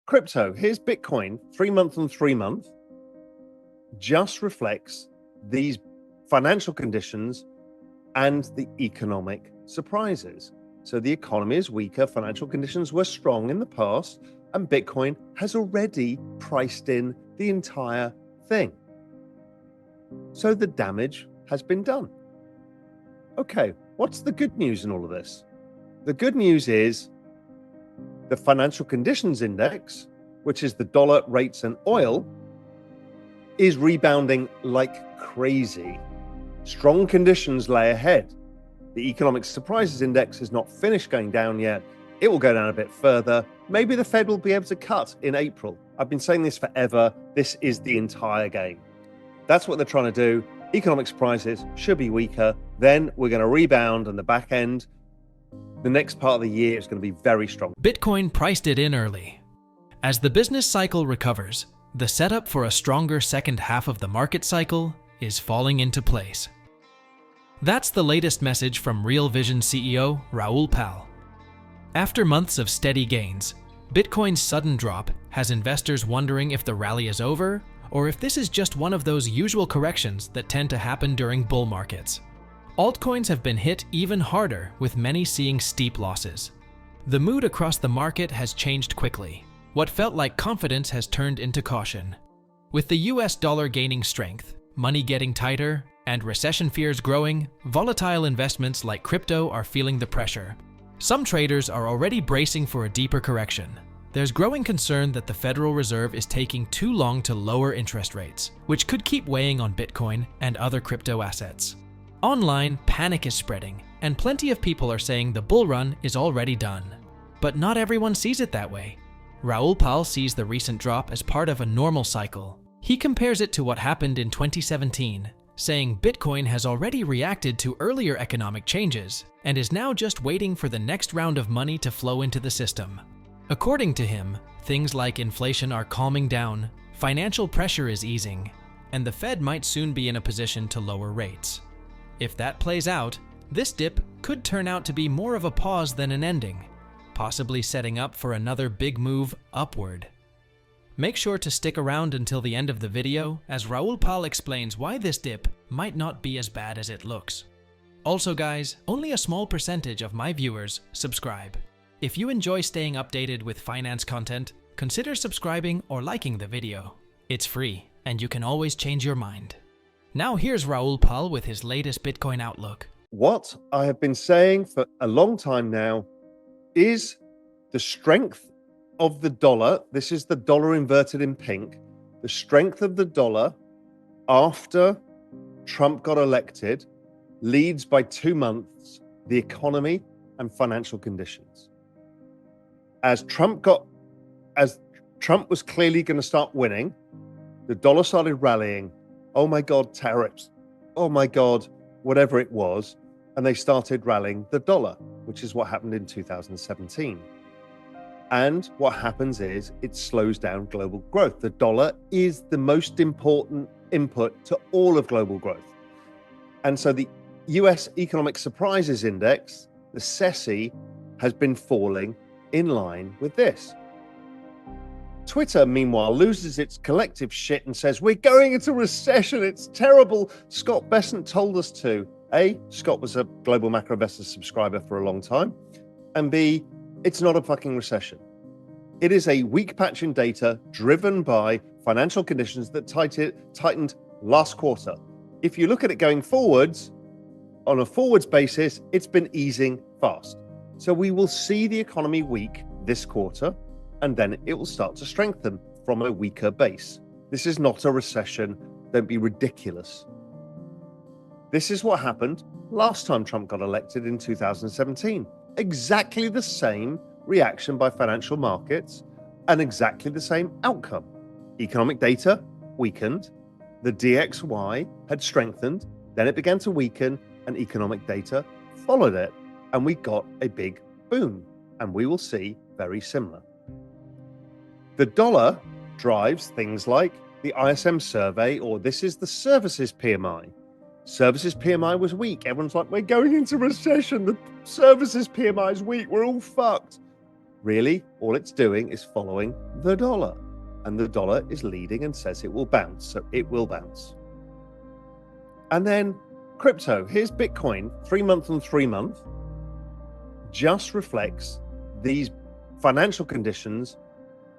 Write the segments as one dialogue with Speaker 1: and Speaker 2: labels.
Speaker 1: crypto, here's Bitcoin, 3 month on 3 month, just reflects these financial conditions and the economic surprises. So the economy is weaker, financial conditions were strong in the past, and Bitcoin has already priced in the entire thing. So the damage has been done. Okay, what's the good news in all of this? The good news is the financial conditions index, which is the dollar, rates, and oil, is rebounding like crazy. Strong conditions lay ahead. The economic surprises index is not finished going down yet. It will go down a bit further. Maybe the Fed will be able to cut in April. I've been saying this forever. This is the entire game. That's what they're trying to do. Economic surprises should be weaker. Then we're going to rebound, and the back end, the next part of the year is going to be very strong.
Speaker 2: Bitcoin priced it in early. As the business cycle recovers, the setup for a stronger second half of the market cycle is falling into place. That's the latest message from Real Vision CEO Raul Pal. After months of steady gains, Bitcoin's sudden drop has investors wondering if the rally is over or if this is just one of those usual corrections that tend to happen during bull markets. Altcoins have been hit even harder, with many seeing steep losses. The mood across the market has changed quickly. What felt like confidence has turned into caution. With the US dollar gaining strength, money getting tighter, and recession fears growing, volatile investments like crypto are feeling the pressure. Some traders are already bracing for a deeper correction. There's growing concern that the Federal Reserve is taking too long to lower interest rates, which could keep weighing on Bitcoin and other crypto assets. Online, panic is spreading, and plenty of people are saying the bull run is already done. But not everyone sees it that way. Raul Pal sees the recent drop as part of a normal cycle. He compares it to what happened in 2017, saying Bitcoin has already reacted to earlier economic changes and is now just waiting for the next round of money to flow into the system. According to him, things like inflation are calming down, financial pressure is easing, and the Fed might soon be in a position to lower rates. If that plays out, this dip could turn out to be more of a pause than an ending, possibly setting up for another big move upward. Make sure to stick around until the end of the video as Raul Pal explains why this dip might not be as bad as it looks. Also guys, only a small percentage of my viewers subscribe. If you enjoy staying updated with finance content, consider subscribing or liking the video. It's free, and you can always change your mind. Now here's Raul Pal with his latest Bitcoin outlook.
Speaker 1: What I have been saying for a long time now is the strength of the dollar. This is the dollar inverted in pink. The strength of the dollar after Trump got elected leads by 2 months the economy and financial conditions. As Trump was clearly going to start winning, the dollar started rallying. Oh my God, tariffs. Oh my God, whatever it was. And they started rallying the dollar, which is what happened in 2017. And what happens is it slows down global growth. The dollar is the most important input to all of global growth. And so the US Economic Surprises Index, the SESI, has been falling in line with this. Twitter, meanwhile, loses its collective shit and says, we're going into recession, it's terrible. Scott Bessent told us to. A, Scott was a Global Macro Investor subscriber for a long time. And B, it's not a fucking recession. It is a weak patch in data driven by financial conditions that tightened last quarter. If you look at it going forwards, on a forwards basis, it's been easing fast. So we will see the economy weak this quarter, and then it will start to strengthen from a weaker base. This is not a recession. Don't be ridiculous. This is what happened last time Trump got elected in 2017. Exactly the same reaction by financial markets and exactly the same outcome. Economic data weakened, the DXY had strengthened, then it began to weaken, and economic data followed it, and we got a big boom, and we will see very similar. The dollar drives things like the ISM survey, or this is the services PMI. Services PMI was weak. Everyone's like, we're going into recession. The services PMI is weak. We're all fucked. Really, all it's doing is following the dollar. And the dollar is leading and says it will bounce, so it will bounce. And then crypto. Here's Bitcoin, 3 month on 3 month, just reflects these financial conditions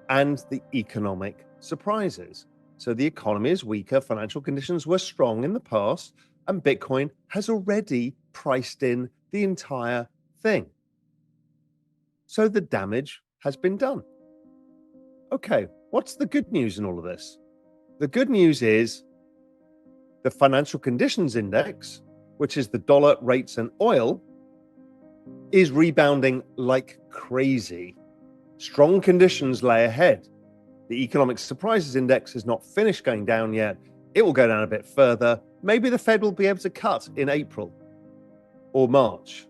Speaker 1: and the economic surprises. So the economy is weaker, financial conditions were strong in the past, and Bitcoin has already priced in the entire thing. So the damage has been done. Okay, what's the good news in all of this? The good news is the financial conditions index, which is the dollar, rates, and oil, is rebounding like crazy. Strong conditions lay ahead. The economic surprises index is not finished going down yet. It will go down a bit further. Maybe the Fed will be able to cut in April or March.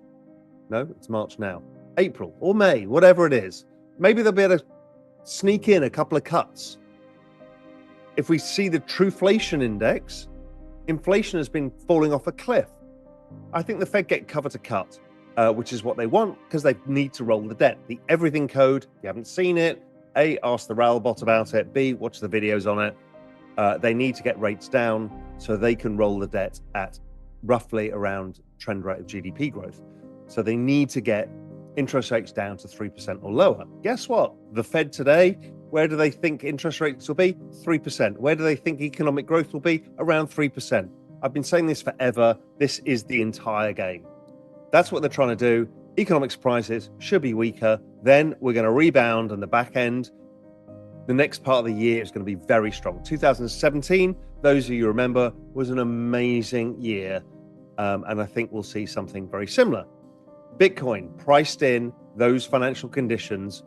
Speaker 1: No, it's March now. April or May, whatever it is. Maybe they'll be able to sneak in a couple of cuts. If we see the trueflation index, inflation has been falling off a cliff. I think the Fed get cover to cut, which is what they want because they need to roll the debt. The everything code, if you haven't seen it, A, ask the Raoul bot about it. B, watch the videos on it. They need to get rates down so they can roll the debt at roughly around trend rate of GDP growth. So they need to get interest rates down to 3% or lower. Guess what? The Fed today, where do they think interest rates will be? 3%. Where do they think economic growth will be? Around 3%. I've been saying this forever. This is the entire game. That's what they're trying to do. Economic surprises should be weaker. Then we're going to rebound on the back end. The next part of the year is going to be very strong. 2017, those of you remember, was an amazing year. And I think we'll see something very similar. Bitcoin priced in those financial conditions,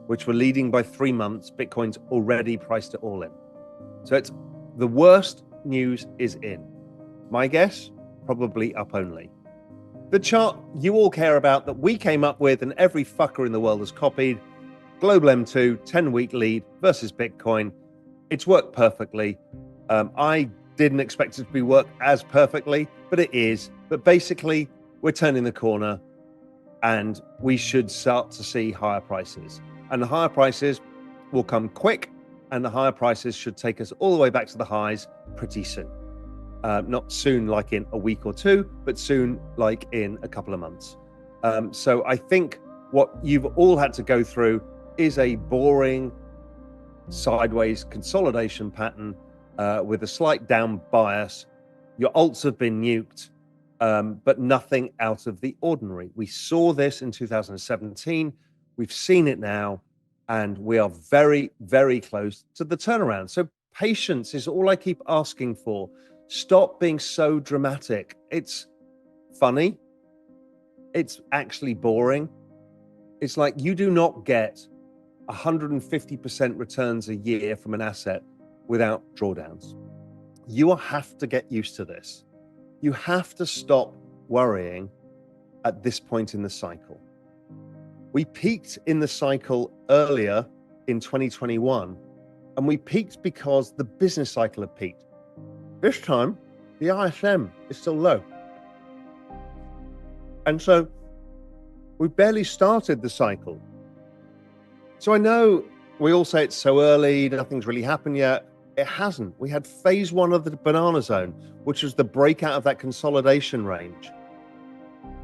Speaker 1: which were leading by 3 months. Bitcoin's already priced it all in. So it's the worst news is in. My guess, probably up only. The chart you all care about that we came up with and every fucker in the world has copied, Global M2, 10-week lead versus Bitcoin. It's worked perfectly. I didn't expect it to work as perfectly, but it is. But basically, we're turning the corner and we should start to see higher prices. And the higher prices will come quick, and the higher prices should take us all the way back to the highs pretty soon. Not soon like in a week or two, but soon like in a couple of months. So I think what you've all had to go through is a boring sideways consolidation pattern with a slight down bias. Your alts have been nuked, but nothing out of the ordinary. We saw this in 2017. We've seen it now, and we are very, very close to the turnaround. So patience is all I keep asking for. Stop being so dramatic. It's funny. It's actually boring. It's like you do not get 150% returns a year from an asset without drawdowns. You will have to get used to this. You have to stop worrying at this point in the cycle. We peaked in the cycle earlier in 2021, and we peaked because the business cycle had peaked. This time, the ISM is still low. And so we've barely started the cycle. So I know we all say it's so early, nothing's really happened yet. It hasn't. We had phase one of the banana zone, which was the breakout of that consolidation range.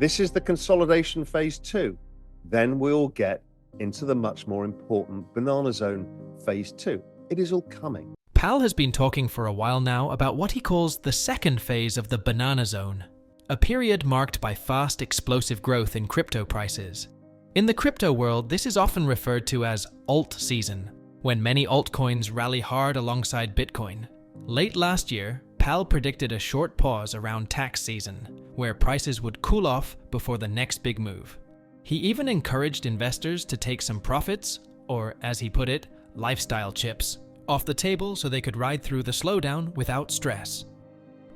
Speaker 1: This is the consolidation phase two. Then we'll get into the much more important banana zone phase two. It is all coming.
Speaker 2: Pal has been talking for a while now about what he calls the second phase of the banana zone, a period marked by fast, explosive growth in crypto prices. In the crypto world, this is often referred to as alt season, when many altcoins rally hard alongside Bitcoin. Late last year, Pal predicted a short pause around tax season, where prices would cool off before the next big move. He even encouraged investors to take some profits, or as he put it, lifestyle chips, off the table so they could ride through the slowdown without stress.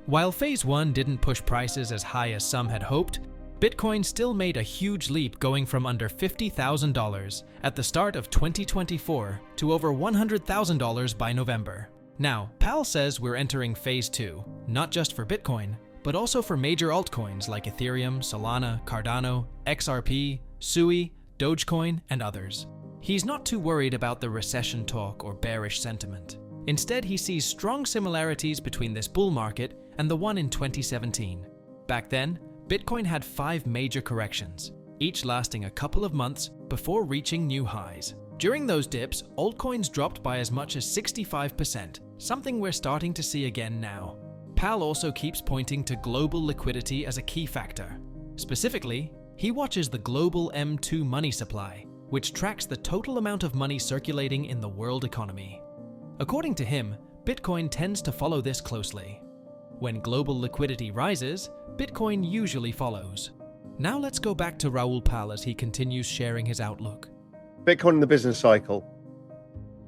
Speaker 2: While phase one didn't push prices as high as some had hoped, Bitcoin still made a huge leap, going from under $50,000 at the start of 2024 to over $100,000 by November. Now, Pal says we're entering phase two, not just for Bitcoin, but also for major altcoins like Ethereum, Solana, Cardano, XRP, Sui, Dogecoin and others. He's not too worried about the recession talk or bearish sentiment. Instead, he sees strong similarities between this bull market and the one in 2017. Back then, Bitcoin had 5 major corrections, each lasting a couple of months before reaching new highs. During those dips, altcoins dropped by as much as 65%, something we're starting to see again now. Pal also keeps pointing to global liquidity as a key factor. Specifically, he watches the global M2 money supply, which tracks the total amount of money circulating in the world economy. According to him, Bitcoin tends to follow this closely. When global liquidity rises, Bitcoin usually follows. Now let's go back to Raul Pal as he continues sharing his outlook.
Speaker 1: Bitcoin in the business cycle.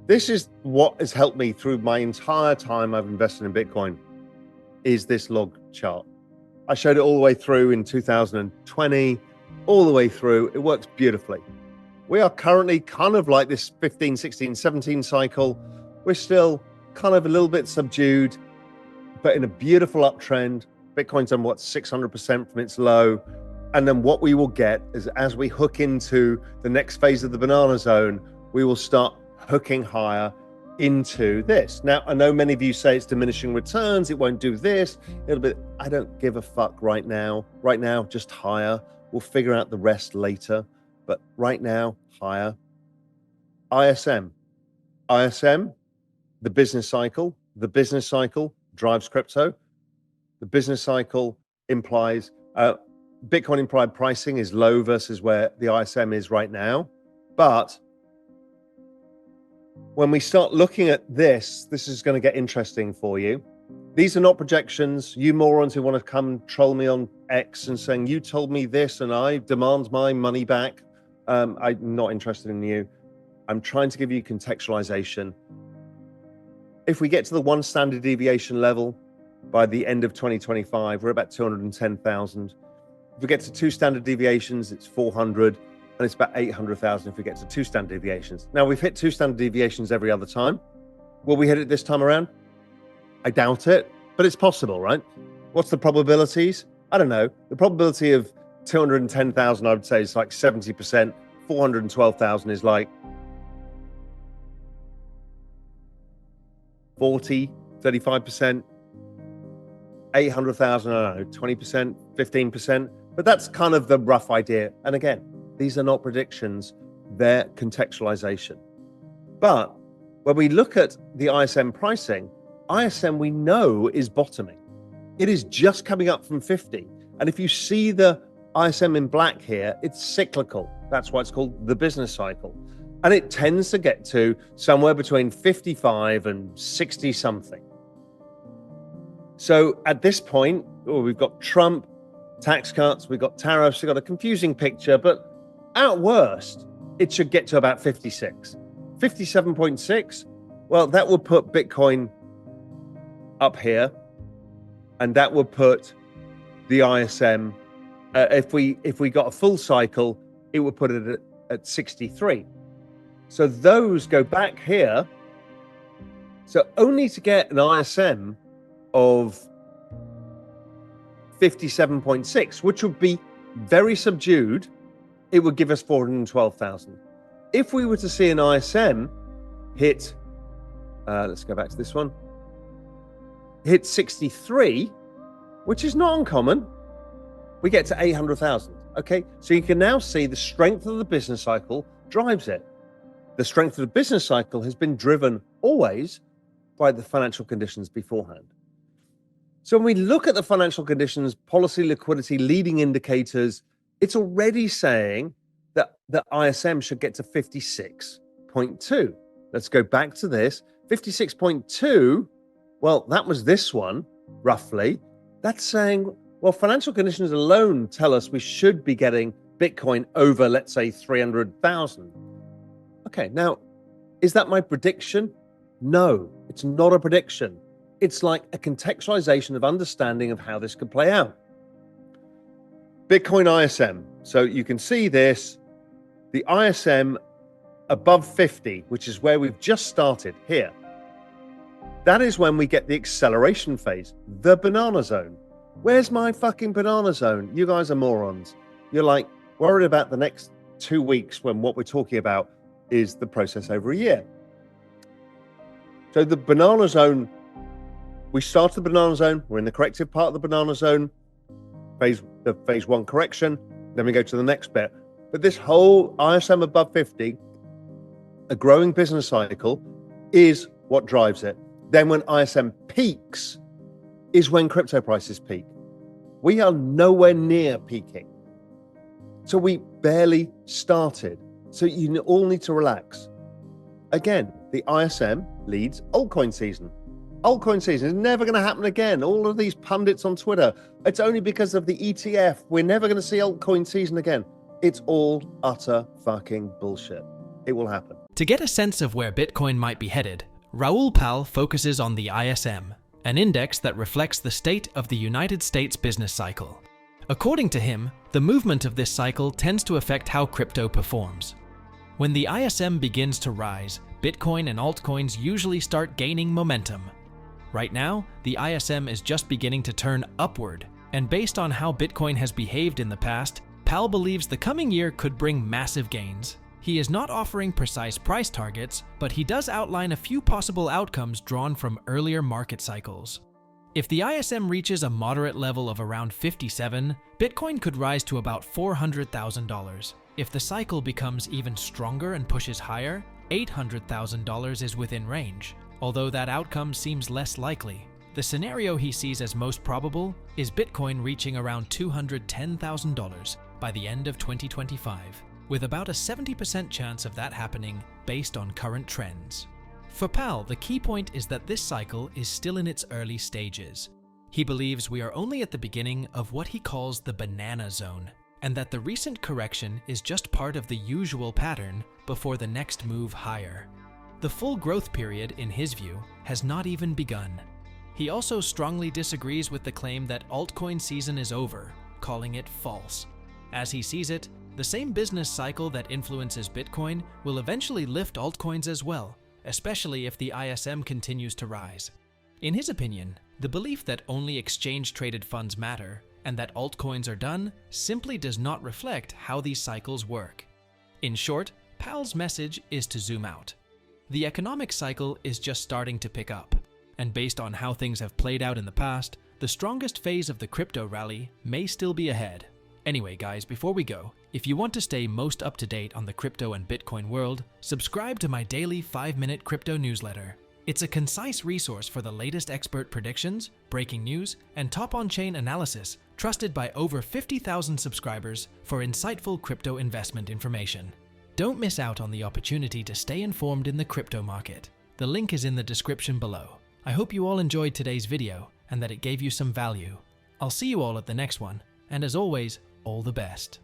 Speaker 1: This is what has helped me through my entire time I've invested in Bitcoin, is this log chart. I showed it all the way through in 2020, all the way through. It works beautifully. We are currently kind of like this 15, 16, 17 cycle. We're still kind of a little bit subdued, but in a beautiful uptrend. Bitcoin's on 600% from its low. And then what we will get is, as we hook into the next phase of the banana zone, we will start hooking higher into this. Now, I know many of you say it's diminishing returns, it won't do this, it'll be, I don't give a fuck right now. Right now, just higher. We'll figure out the rest later, but right now, higher. ISM, the business cycle drives crypto. The business cycle implies Bitcoin implied pricing is low versus where the ISM is right now. But when we start looking at this is going to get interesting for you. These are not projections. You morons who want to come troll me on X and saying, you told me this and I demand my money back. I'm not interested in you. I'm trying to give you contextualization. If we get to the 1 standard deviation level by the end of 2025, we're about 210,000. If we get to 2 standard deviations, it's 400, and it's about 800,000 if we get to 2 standard deviations. Now, we've hit 2 standard deviations every other time. Will we hit it this time around? I doubt it, but it's possible, right? What's the probabilities? I don't know. The probability of 210,000, I would say, is like 70%. 412,000 is like 40, 35%. 800,000, I don't know, 20%, 15%. But that's kind of the rough idea. And again, these are not predictions, they're contextualization. But when we look at the ISM pricing, ISM we know is bottoming. It is just coming up from 50. And if you see the ISM in black here, it's cyclical. That's why it's called the business cycle. And it tends to get to somewhere between 55 and 60 something. So at this point, we've got Trump, tax cuts, we've got tariffs, we've got a confusing picture, but at worst, it should get to about 56. 57.6, well, that would put Bitcoin up here, and that would put the ISM, if we got a full cycle, it would put it at 63. So those go back here. So only to get an ISM of 57.6, which would be very subdued, it would give us 412,000. If we were to see an ISM hit, let's go back to this one, hit 63, which is not uncommon, we get to 800,000. Okay, so you can now see the strength of the business cycle drives it. The strength of the business cycle has been driven always by the financial conditions beforehand. So when we look at the financial conditions, policy, liquidity, leading indicators, it's already saying that the ISM should get to 56.2. Let's go back to this. 56.2, well, that was this one, roughly. That's saying, well, financial conditions alone tell us we should be getting Bitcoin over, let's say, 300,000. Okay, now, is that my prediction? No, it's not a prediction. It's like a contextualization of understanding of how this could play out. Bitcoin ISM. So you can see this, the ISM above 50, which is where we've just started here. That is when we get the acceleration phase, the banana zone. Where's my fucking banana zone? You guys are morons. You're like worried about the next 2 weeks when what we're talking about is the process over a year. So the banana zone, we started the banana zone, we're in the corrective part of the banana zone, the phase 1 correction, then we go to the next bit. But this whole ISM above 50, a growing business cycle, is what drives it. Then when ISM peaks is when crypto prices peak. We are nowhere near peaking. So we barely started. So you all need to relax. Again, the ISM leads altcoin season. Altcoin season is never going to happen again. All of these pundits on Twitter, it's only because of the ETF. We're never going to see altcoin season again. It's all utter fucking bullshit. It will happen.
Speaker 2: To get a sense of where Bitcoin might be headed, Raul Pal focuses on the ISM, an index that reflects the state of the United States business cycle. According to him, the movement of this cycle tends to affect how crypto performs. When the ISM begins to rise, Bitcoin and altcoins usually start gaining momentum. Right now, the ISM is just beginning to turn upward, and based on how Bitcoin has behaved in the past, Pal believes the coming year could bring massive gains. He is not offering precise price targets, but he does outline a few possible outcomes drawn from earlier market cycles. If the ISM reaches a moderate level of around 57, Bitcoin could rise to about $400,000. If the cycle becomes even stronger and pushes higher, $800,000 is within range, although that outcome seems less likely. The scenario he sees as most probable is Bitcoin reaching around $210,000 by the end of 2025, with about a 70% chance of that happening based on current trends. For Pal, the key point is that this cycle is still in its early stages. He believes we are only at the beginning of what he calls the banana zone, and that the recent correction is just part of the usual pattern before the next move higher. The full growth period, in his view, has not even begun. He also strongly disagrees with the claim that altcoin season is over, calling it false. As he sees it, the same business cycle that influences Bitcoin will eventually lift altcoins as well, especially if the ISM continues to rise. In his opinion, the belief that only exchange-traded funds matter and that altcoins are done simply does not reflect how these cycles work. In short, Pal's message is to zoom out. The economic cycle is just starting to pick up, and based on how things have played out in the past, the strongest phase of the crypto rally may still be ahead. Anyway, guys, before we go, if you want to stay most up to date on the crypto and Bitcoin world, subscribe to my daily 5-minute crypto newsletter. It's a concise resource for the latest expert predictions, breaking news, and top-on-chain analysis trusted by over 50,000 subscribers for insightful crypto investment information. Don't miss out on the opportunity to stay informed in the crypto market. The link is in the description below. I hope you all enjoyed today's video and that it gave you some value. I'll see you all at the next one, and as always, all the best.